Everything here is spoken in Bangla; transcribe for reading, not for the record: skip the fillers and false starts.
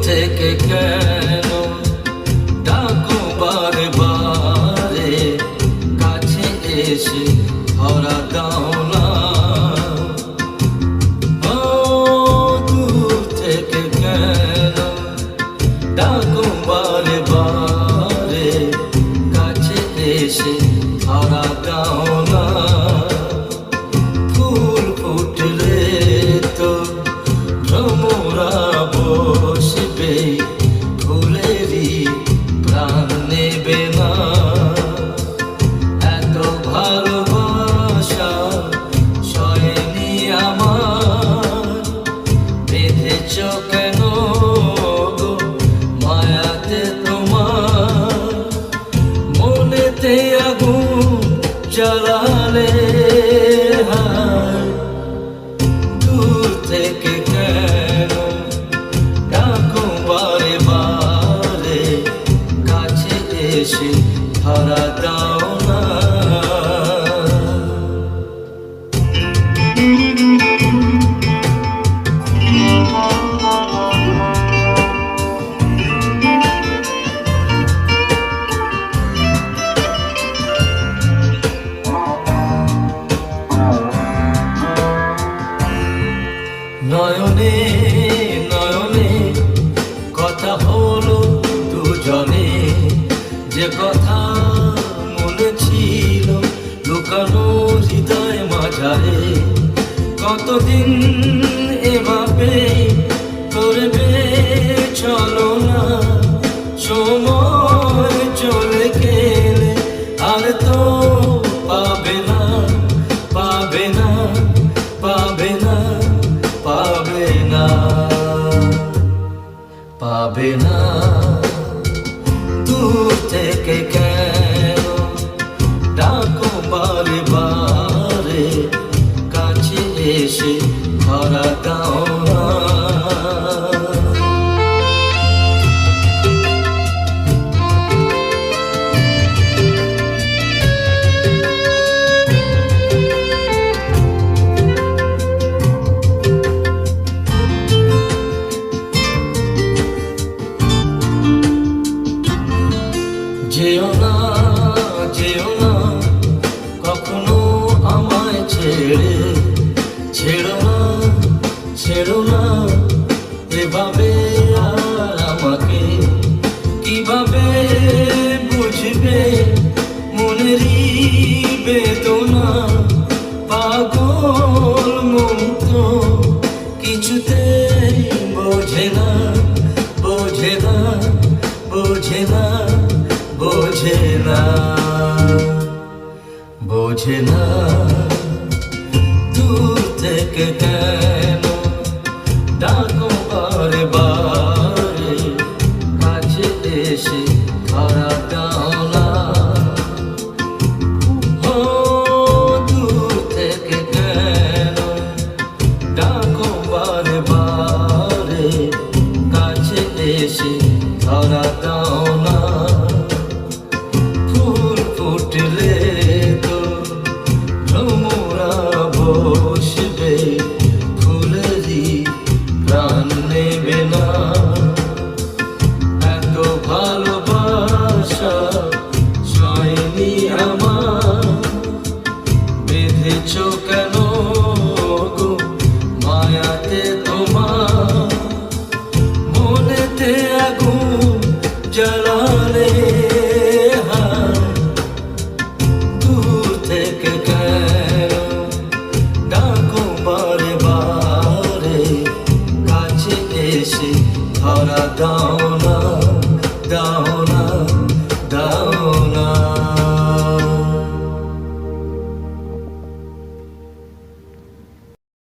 থেকে কেন ডাকো বারে বারে, কাছে এসে ধরা দাও না। ও দূর থেকে কেন ডাকো বারে বারে, কাছে এসে ধরা দাও না। ফুল ফুটলে তো ভ্রমরা বসবে, ফুলেরই প্রাণ নেবে না। এত ভালোবাসা সয়নি আমার, বেঁধেছ কেন গো মায়াতে তোমার। মনেতে আগুন জ্বালালে দূর থেকে কেন ডাকো বারে বারে, কাছে এসে ধরা দাও না। নয়নে নয়নে কথা হলো দুজনে, যে কথা মনে ছিল লুকানো হৃদয় মাঝারে। কতদিন এভাবে করবে চলো না, সময় চলে গেলে আর তো পাবে না, পাবে না, পাবে না, পাবে না, পাবে না। দূর থেকে কেন ডাকো বারে বারে, কাছে এসে ধরা দাও না। যেও না, যেও না কখনো আমায় ছেড়ে, ছেড়ো না, ছেড়ো না এভাবে আর আমাকে। কিভাবে বুঝবে মনেরই বেদনা, পাগল মন তো কিছুতেই বোঝে না, বোঝে না, বোঝে না, বোঝে না, বোঝে না। দূর থেকে কেন ডাকো বারে বারে, কাছে এসে ধরা দাও না। ও দূর থেকে কেন ডাকো বারে বারে, কাছে এসে ধরা দাও না। ফুল ফুটলে তো ভ্রমরা বসবে, ফুলেরই প্রাণ নেবে না। এত ভালোবাসা সয়নি আমার, বেঁধেছ কেন গো মায়াতে তোমার। মনেতে আগুন জ্বালালে দূর থেকে কেন ডাকো বারে বারে, কাছে এসে ধরা দাও না, দাও না।